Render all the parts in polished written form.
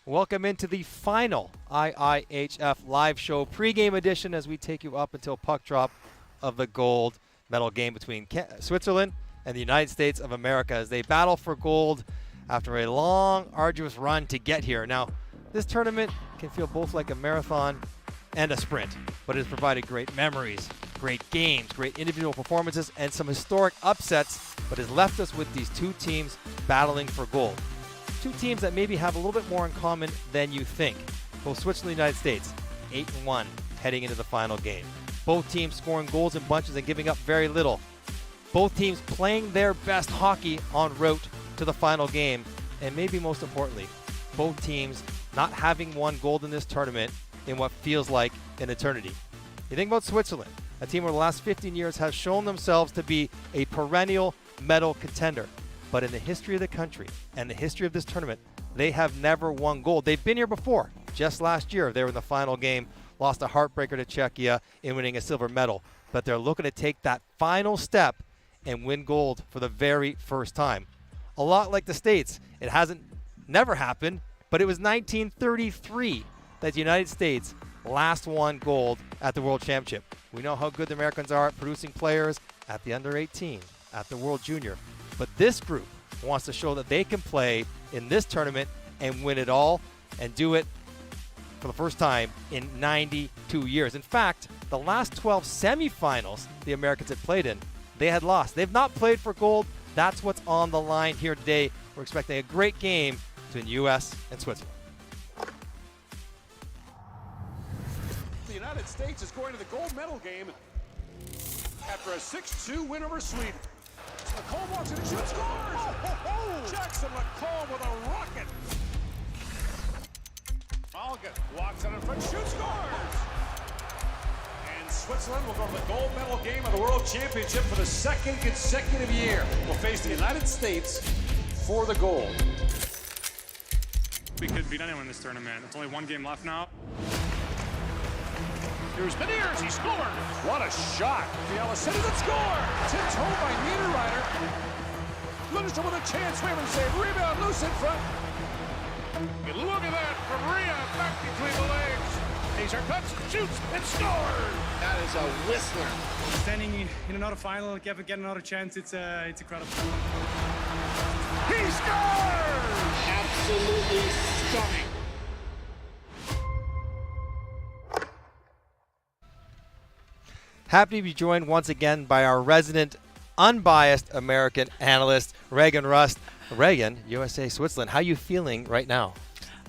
Welcome into the final IIHF live show pregame edition as we take you up until puck drop of the gold medal game between Switzerland and the United States of America as they battle for gold after a long, arduous run to get here. Now, this tournament can feel both like a marathon and a sprint, but it has provided great memories, great games, great individual performances, and some historic upsets, but has left us with these two teams battling for gold. Two teams that maybe have a little bit more in common than you think. Both Switzerland and the United States, 8-1 heading into the final game. Both teams scoring goals in bunches and giving up very little. Both teams playing their best hockey en route to the final game. And maybe most importantly, both teams not having won gold in this tournament in what feels like an eternity. You think about Switzerland, a team over the last 15 years has shown themselves to be a perennial medal contender. But in the history of the country and the history of this tournament, they have never won gold. They've been here before. Just last year, they were in the final game, lost a heartbreaker to Czechia in winning a silver medal. But they're looking to take that final step and win gold for the very first time. A lot like the States, it hasn't never happened, but it was 1933 that the United States last won gold at the World Championship. We know how good the Americans are at producing players at the under-18, at the World Junior. But this group wants to show that they can play in this tournament and win it all and do it for the first time in 92 years. In fact, the last 12 semifinals the Americans had played in, they had lost. They've not played for gold. That's what's on the line here today. We're expecting a great game between U.S. and Switzerland. The United States is going to the gold medal game after a 6-2 win over Sweden. McComb walks in and shoots, scores! Jackson McComb with a rocket. Malgin walks in front, shoots, scores! And Switzerland will go to the gold medal game of the World Championship for the second consecutive year. Will face the United States for the gold. We could beat anyone in this tournament. It's only one game left now. Here's Beniers, he scored! What a shot! Fiala sends it, score! Tipped home by Niederreiter. Lundstrom with a chance, Wayman save, rebound, loose in front. And look at that from Rhea, back between the legs. Hazer cuts, shoots, and scores! That is a whistler. Standing in another final, get another chance, it's incredible. He scores! Absolutely stunning. Happy to be joined once again by our resident, unbiased American analyst, Reagan Rust. Reagan, USA Switzerland, how are you feeling right now?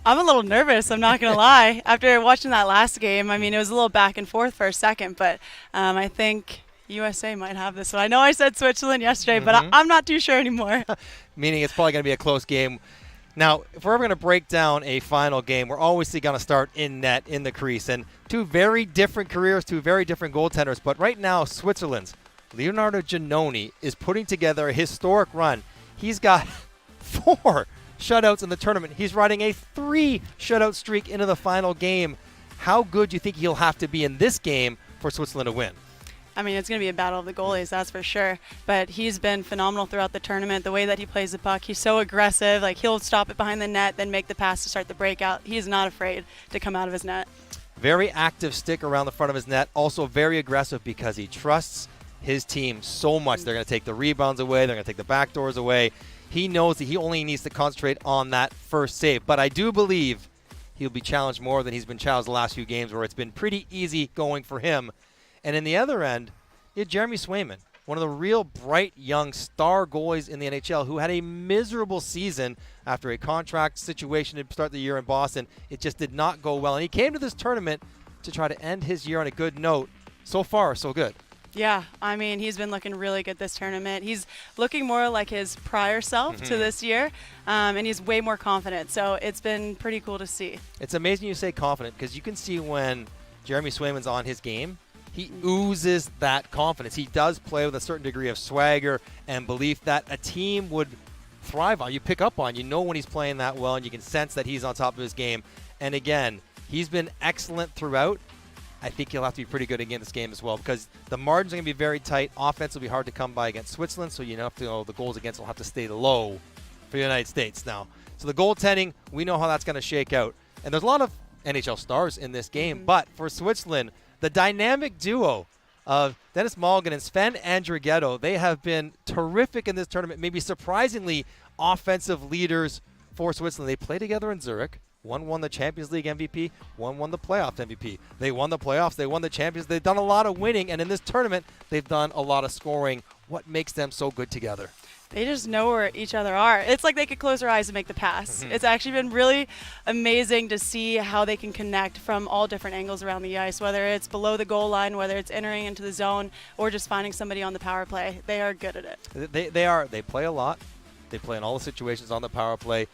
I'm a little nervous, I'm not going to lie. After watching that last game, I mean, it was a little back and forth for a second, but I think USA might have this one. I know I said Switzerland yesterday, but I'm not too sure anymore. Meaning it's probably going to be a close game. Now, if we're ever going to break down a final game, we're obviously going to start in net, in the crease. And two very different careers, two very different goaltenders. But right now, Switzerland's Leonardo Giannoni is putting together a historic run. He's got 4 shutouts in the tournament. He's riding a 3 shutout streak into the final game. How good do you think he'll have to be in this game for Switzerland to win? I mean, it's going to be a battle of the goalies, that's for sure. But he's been phenomenal throughout the tournament. The way that he plays the puck, he's so aggressive. Like, he'll stop it behind the net, then make the pass to start the breakout. He's not afraid to come out of his net. Very active stick around the front of his net. Also very aggressive because he trusts his team so much. They're going to take the rebounds away. They're going to take the backdoors away. He knows that he only needs to concentrate on that first save. But I do believe he'll be challenged more than he's been challenged the last few games where it's been pretty easy going for him. And in the other end, you had Jeremy Swayman, one of the real bright young star goalies in the NHL who had a miserable season after a contract situation to start the year in Boston. It just did not go well. And he came to this tournament to try to end his year on a good note. So far, so good. Yeah, I mean, he's been looking really good this tournament. He's looking more like his prior self to this year, and he's way more confident. So it's been pretty cool to see. It's amazing you say confident because you can see when Jeremy Swayman's on his game, he oozes that confidence. He does play with a certain degree of swagger and belief that a team would thrive on. You pick up on. You know when he's playing that well, and you can sense that he's on top of his game. And again, he's been excellent throughout. I think he'll have to be pretty good again this game as well because the margins are going to be very tight. Offense will be hard to come by against Switzerland, so you know the goals against will have to stay low for the United States. Now, So the goaltending, we know how that's going to shake out. And there's a lot of NHL stars in this game, but for Switzerland, the dynamic duo of Dennis Mulligan and Sven Andrighetto, they have been terrific in this tournament, maybe surprisingly offensive leaders for Switzerland. They play together in Zurich. One won the Champions League MVP, one won the playoff MVP. They won the playoffs, they won the Champions. They've done a lot of winning, and in this tournament, they've done a lot of scoring. What makes them so good together? They just know where each other are. It's like they could close their eyes and make the pass. It's actually been really amazing to see how they can connect from all different angles around the ice, whether it's below the goal line, whether it's entering into the zone, or just finding somebody on the power play. They are good at it. They are. They play a lot. They play in all the situations on the power play.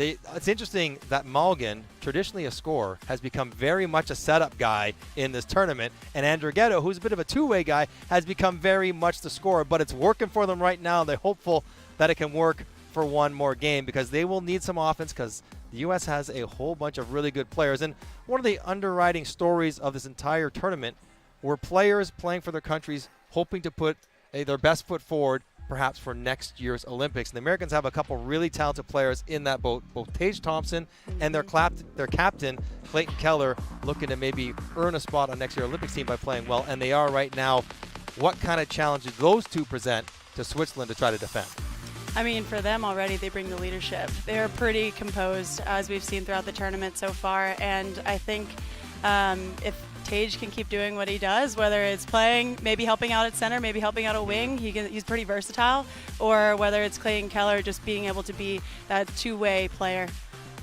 It's interesting that Mulligan, traditionally a scorer, has become very much a setup guy in this tournament. And Andrighetto, who's a bit of a two-way guy, has become very much the scorer. But it's working for them right now. They're hopeful that it can work for one more game because they will need some offense because the U.S. has a whole bunch of really good players. And one of the underwriting stories of this entire tournament were players playing for their countries hoping to put their best foot forward perhaps for next year's Olympics. And the Americans have a couple really talented players in that boat, both Tage Thompson and their captain, Clayton Keller, looking to maybe earn a spot on next year's Olympics team by playing well, and they are right now. What kind of challenges those two present to Switzerland to try to defend? I mean, for them already, they bring the leadership. They're pretty composed, as we've seen throughout the tournament so far, and I think if Tage can keep doing what he does, whether it's playing, maybe helping out at center, maybe helping out a wing, he's pretty versatile, or whether it's Clayton Keller just being able to be that two-way player.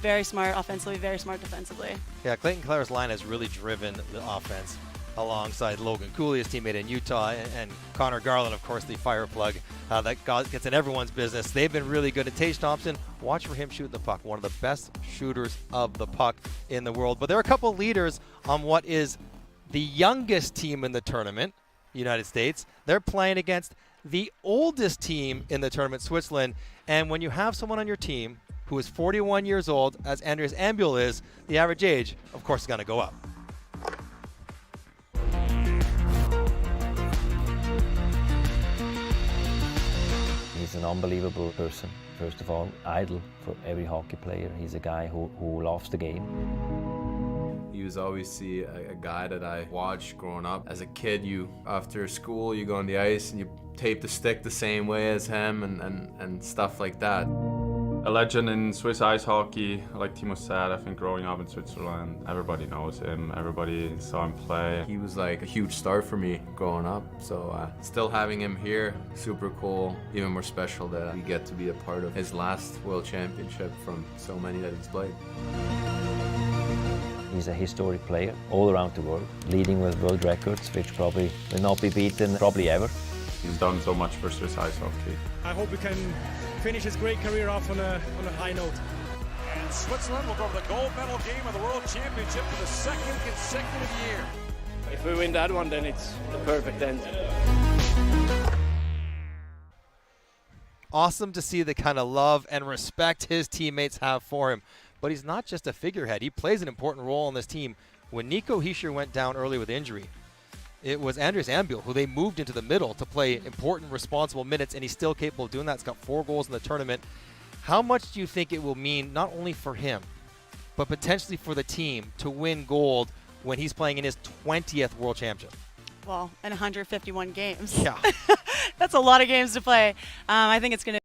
Very smart offensively, very smart defensively. Yeah, Clayton Keller's line has really driven the offense alongside Logan Cooley, his teammate in Utah, and Connor Garland, of course, the fire plug that gets in everyone's business. They've been really good. And Tage Thompson, watch for him shooting the puck, one of the best shooters of the puck in the world. But there are a couple leaders on what is the youngest team in the tournament, the United States. They're playing against the oldest team in the tournament, Switzerland. And when you have someone on your team who is 41 years old, as Andreas Ambul is, the average age, of course, is going to go up. He's an unbelievable person. First of all, idol for every hockey player. He's a guy who loves the game. He was obviously a guy that I watched growing up. As a kid, after school, you go on the ice and you tape the stick the same way as him and stuff like that. A legend in Swiss ice hockey, like Timo said. I think growing up in Switzerland, everybody knows him, everybody saw him play. He was like a huge star for me growing up, so still having him here, super cool. Even more special that we get to be a part of his last World Championship from so many that he's played. He's a historic player all around the world, leading with world records, which probably will not be beaten probably ever. He's done so much for Swiss ice hockey. I hope we can finish his great career off on a high note. And Switzerland will go to the gold medal game of the World Championship for the second consecutive year. If we win that one, then it's the perfect end. Awesome to see the kind of love and respect his teammates have for him. But he's not just a figurehead. He plays an important role on this team. When Nico Hischier went down early with injury, it was Andreas Ambul who they moved into the middle to play important, responsible minutes, and he's still capable of doing that. He's got 4 goals in the tournament. How much do you think it will mean not only for him, but potentially for the team to win gold when he's playing in his 20th World Championship? Well, in 151 games. Yeah. That's a lot of games to play. I think it's going to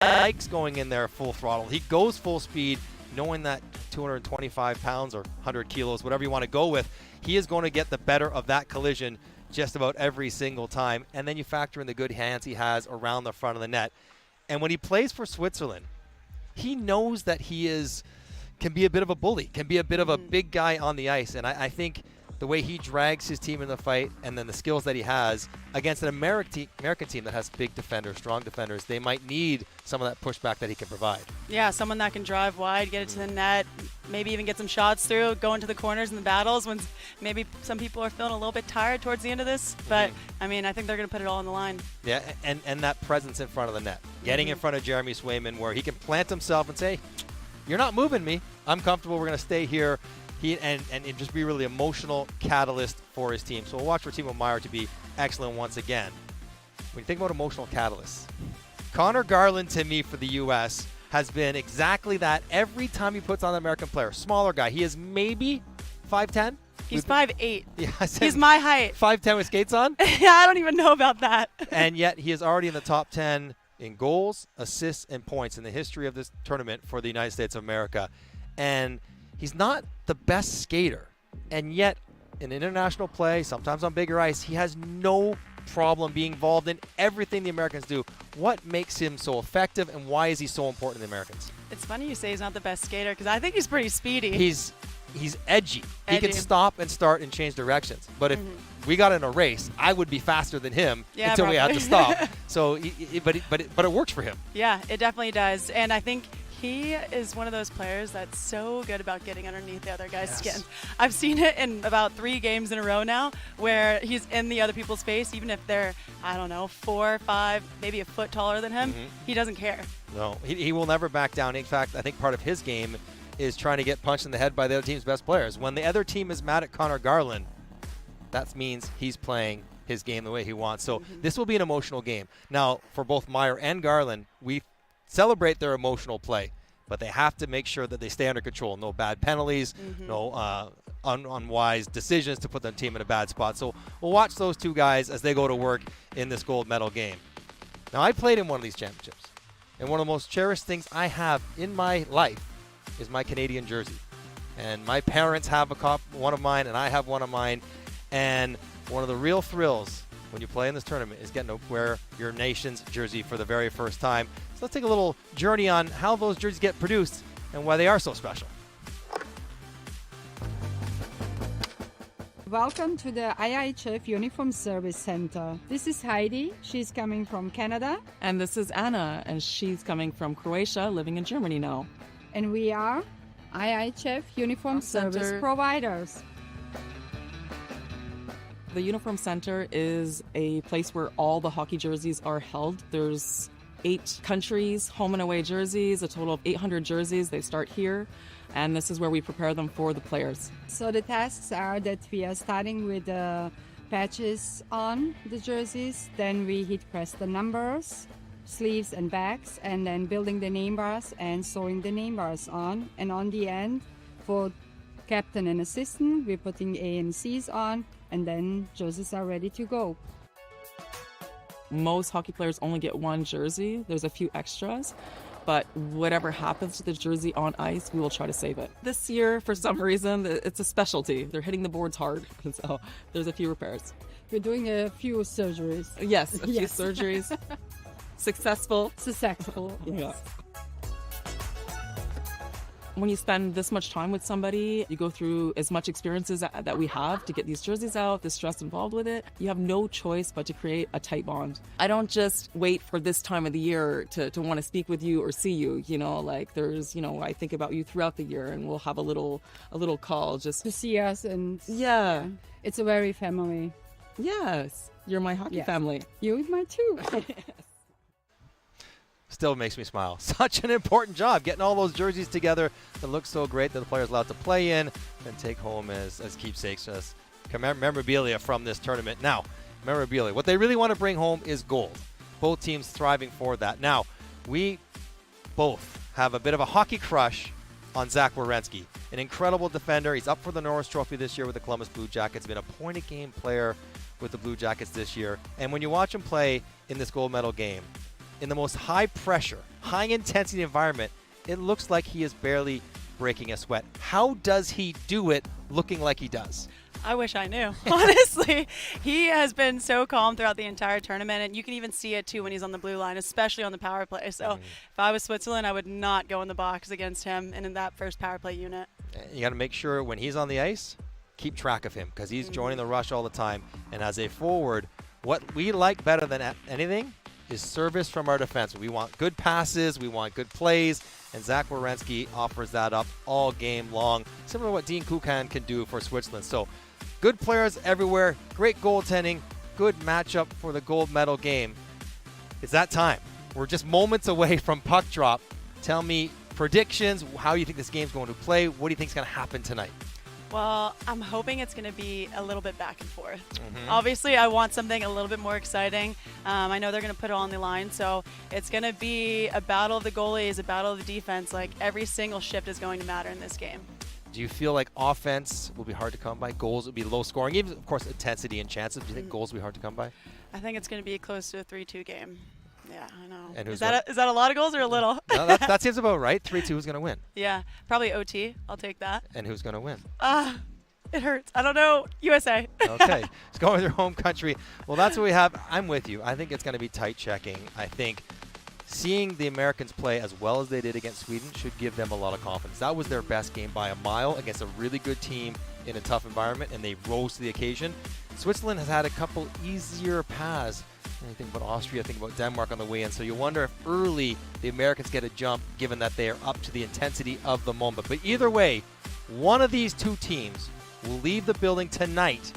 likes going in there full throttle. He goes full speed, knowing that 225 pounds or 100 kilos, whatever you want to go with, he is going to get the better of that collision just about every single time. And then you factor in the good hands he has around the front of the net. And when he plays for Switzerland, he knows that can be a bit of a bully, can be a bit of a big guy on the ice. And I think the way he drags his team in the fight and then the skills that he has against an American team that has big defenders, strong defenders, they might need some of that pushback that he can provide. Yeah, someone that can drive wide, get it to the net, maybe even get some shots through, go into the corners in the battles when maybe some people are feeling a little bit tired towards the end of this. But, I mean, I think they're going to put it all on the line. Yeah, and that presence in front of the net. Getting in front of Jeremy Swayman where he can plant himself and say, you're not moving me. I'm comfortable. We're going to stay here. And just be really emotional catalyst for his team. So we'll watch for Timo Meier to be excellent once again. When you think about emotional catalysts, Connor Garland to me for the U.S. has been exactly that every time he puts on an American player. Smaller guy. He is maybe 5'10". He's 5'8". Yeah, he's my height. 5'10" with skates on? Yeah, I don't even know about that. And yet he is already in the top 10 in goals, assists, and points in the history of this tournament for the United States of America. And he's not the best skater, and yet in international play, sometimes on bigger ice, he has no problem being involved in everything the Americans do. What makes him so effective, and why is he so important to the Americans? It's funny you say he's not the best skater because I think he's pretty speedy. He's edgy. He can stop and start and change directions. But if we got in a race, I would be faster than him until we had to stop. So, but it works for him. Yeah, it definitely does, and I think he is one of those players that's so good about getting underneath the other guy's skin. I've seen it in about 3 games in a row now where he's in the other people's face, even if they're, I don't know, 4 or 5, maybe a foot taller than him. He doesn't care. No, he will never back down. In fact, I think part of his game is trying to get punched in the head by the other team's best players. When the other team is mad at Connor Garland, that means he's playing his game the way he wants. So this will be an emotional game. Now, for both Meier and Garland, we celebrate their emotional play, but they have to make sure that they stay under control. No bad penalties, no unwise decisions to put their team in a bad spot. So we'll watch those two guys as they go to work in this gold medal game. Now, I played in one of these championships, and one of the most cherished things I have in my life is my Canadian jersey. And my parents have one of mine, and I have one of mine. And one of the real thrills when you play in this tournament is getting to wear your nation's jersey for the very first time. So let's take a little journey on how those jerseys get produced and why they are so special. Welcome to the IIHF Uniform Service Center. This is Heidi. She's coming from Canada. And this is Anna, and she's coming from Croatia, living in Germany now. And we are IIHF Uniform Service Providers. The Uniform Center is a place where all the hockey jerseys are held. There's 8 countries, home and away jerseys, a total of 800 jerseys. They start here, and this is where we prepare them for the players. So the tasks are that we are starting with the patches on the jerseys, then we heat press the numbers, sleeves and backs, and then building the name bars and sewing the name bars on. And on the end, for captain and assistant, we're putting A and C's on, and then jerseys are ready to go. Most hockey players only get 1 jersey. There's a few extras, but whatever happens to the jersey on ice, we will try to save it. This year, for some reason, it's a specialty. They're hitting the boards hard, so there's a few repairs. We're doing a few surgeries. Yes, a few surgeries. Successful. Yes. When you spend this much time with somebody, you go through as much experiences that we have to get these jerseys out, the stress involved with it. You have no choice but to create a tight bond. I don't just wait for this time of the year to want to speak with you or see you. You know, like there's, I think about you throughout the year, and we'll have a little call just to see us. And yeah, it's a very family. Yes, you're my hockey family. You're mine too. Still makes me smile. Such an important job, getting all those jerseys together that look so great that the players allowed to play in and take home as keepsakes, as memorabilia from this tournament. Now, memorabilia. What they really want to bring home is gold. Both teams thriving for that. Now, we both have a bit of a hockey crush on Zach Werenski, an incredible defender. He's up for the Norris Trophy this year with the Columbus Blue Jackets. Been a point-a-game player with the Blue Jackets this year. And when you watch him play in this gold medal game, in the most high-pressure, high-intensity environment, it looks like he is barely breaking a sweat. How does he do it looking like he does? I wish I knew. Honestly, he has been so calm throughout the entire tournament, and you can even see it too when he's on the blue line, especially on the power play. So if I was Switzerland, I would not go in the box against him and in that first power play unit. You got to make sure when he's on the ice, keep track of him because he's joining the rush all the time. And as a forward, what we like better than anything is service from our defense. We want good passes, we want good plays, and Zach Werenski offers that up all game long, similar to what Dean Kukan can do for Switzerland. So good players everywhere, great goaltending, good matchup for the gold medal game. It's that time. We're just moments away from puck drop. Tell me predictions, how you think this game's going to play, what do you think is going to happen tonight? Well, I'm hoping it's going to be a little bit back and forth. Obviously, I want something a little bit more exciting. I know they're going to put it on the line, so it's going to be a battle of the goalies, a battle of the defense. Like, every single shift is going to matter in this game. Do you feel like offense will be hard to come by? Goals will be low scoring, even, of course, intensity and chances. Do you think goals will be hard to come by? I think it's going to be close to a 3-2 game. Yeah, I know. And is that a lot of goals or a little? No, that seems about right. 3-2, who's going to win? Yeah, probably OT. I'll take that. And who's going to win? It hurts. I don't know. USA. Okay. Let's go with your home country. Well, that's what we have. I'm with you. I think it's going to be tight checking. I think seeing the Americans play as well as they did against Sweden should give them a lot of confidence. That was their best game by a mile against a really good team in a tough environment, and they rose to the occasion. Switzerland has had a couple easier paths. You think about Austria, think about Denmark on the way in. So you wonder if early the Americans get a jump given that they are up to the intensity of the moment. But either way, one of these two teams will leave the building tonight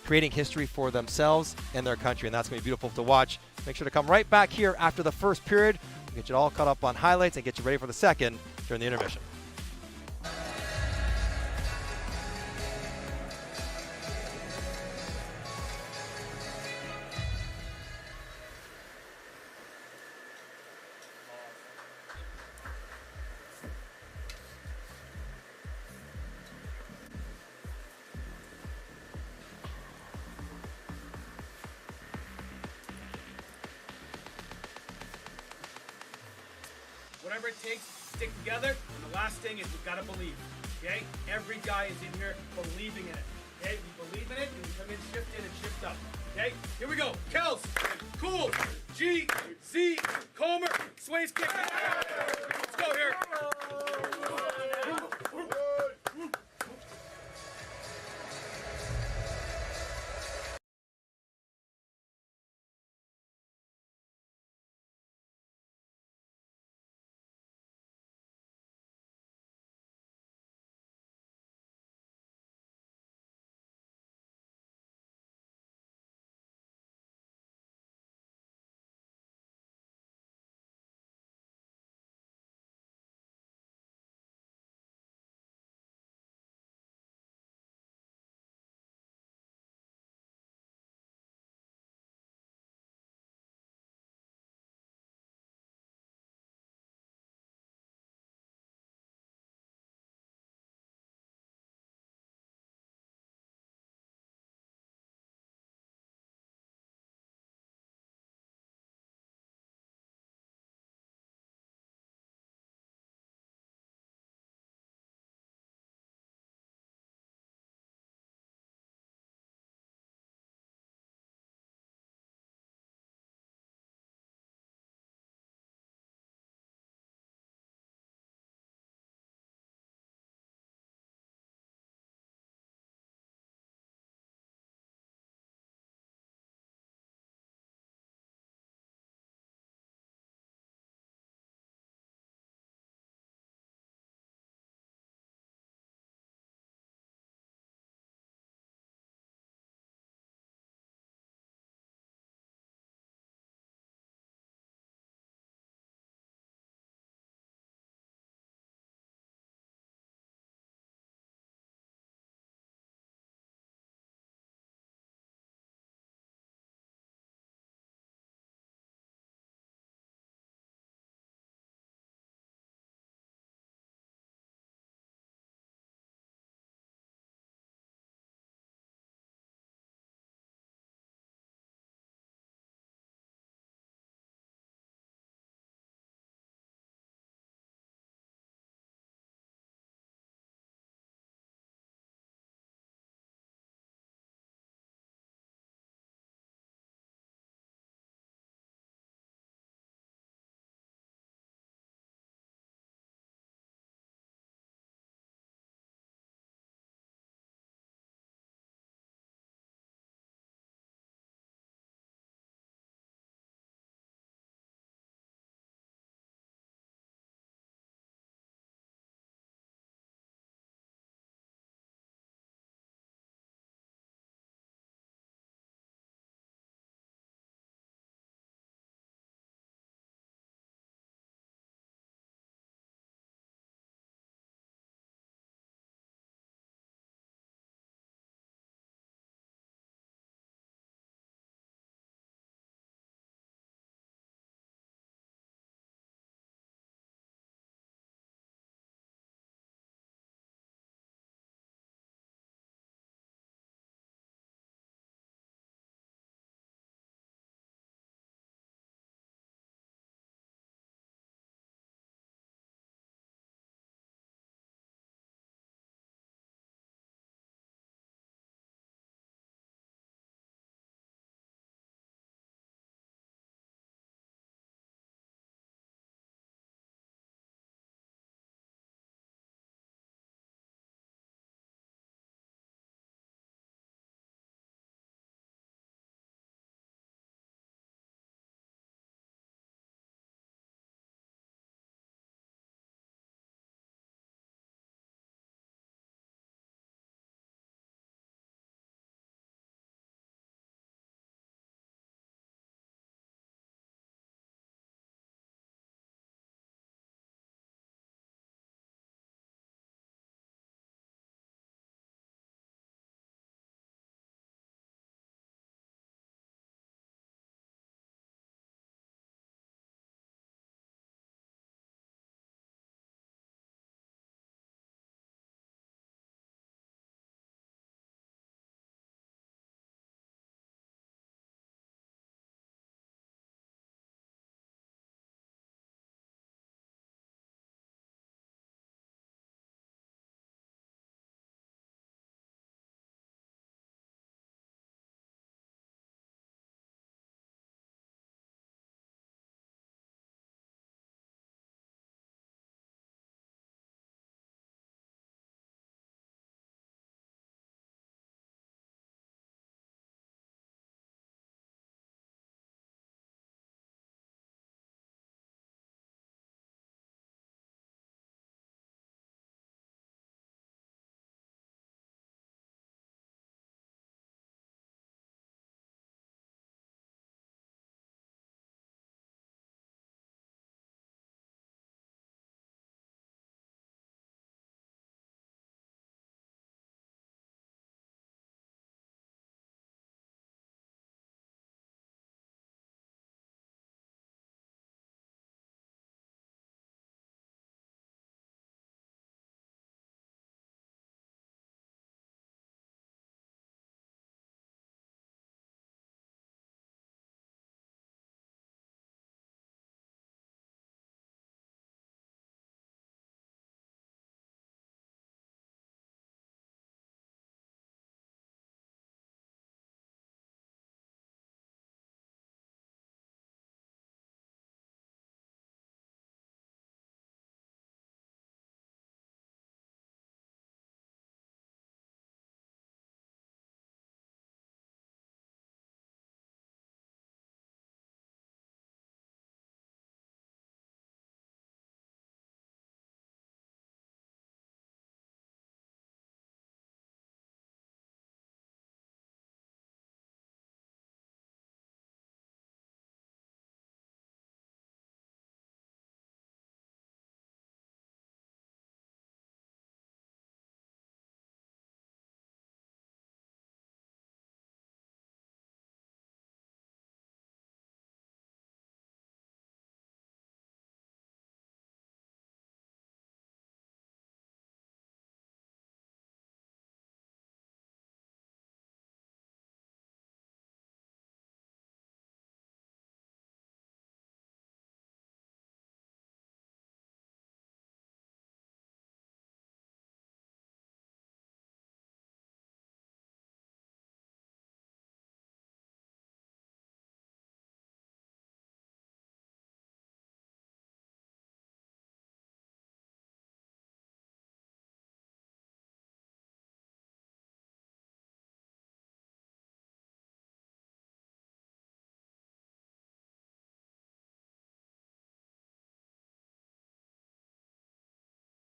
creating history for themselves and their country, and that's going to be beautiful to watch. Make sure to come right back here after the first period. We'll get you all caught up on highlights and get you ready for the second during the intermission. Whatever it takes, stick together. And the last thing is we've got to believe. Okay? Every guy is in here believing in it. Okay? We believe in it, and we come in, shift in, and shift up. Okay? Here we go. Kels, Cool, G, Z, Comer, Sway's kick. Let's go here.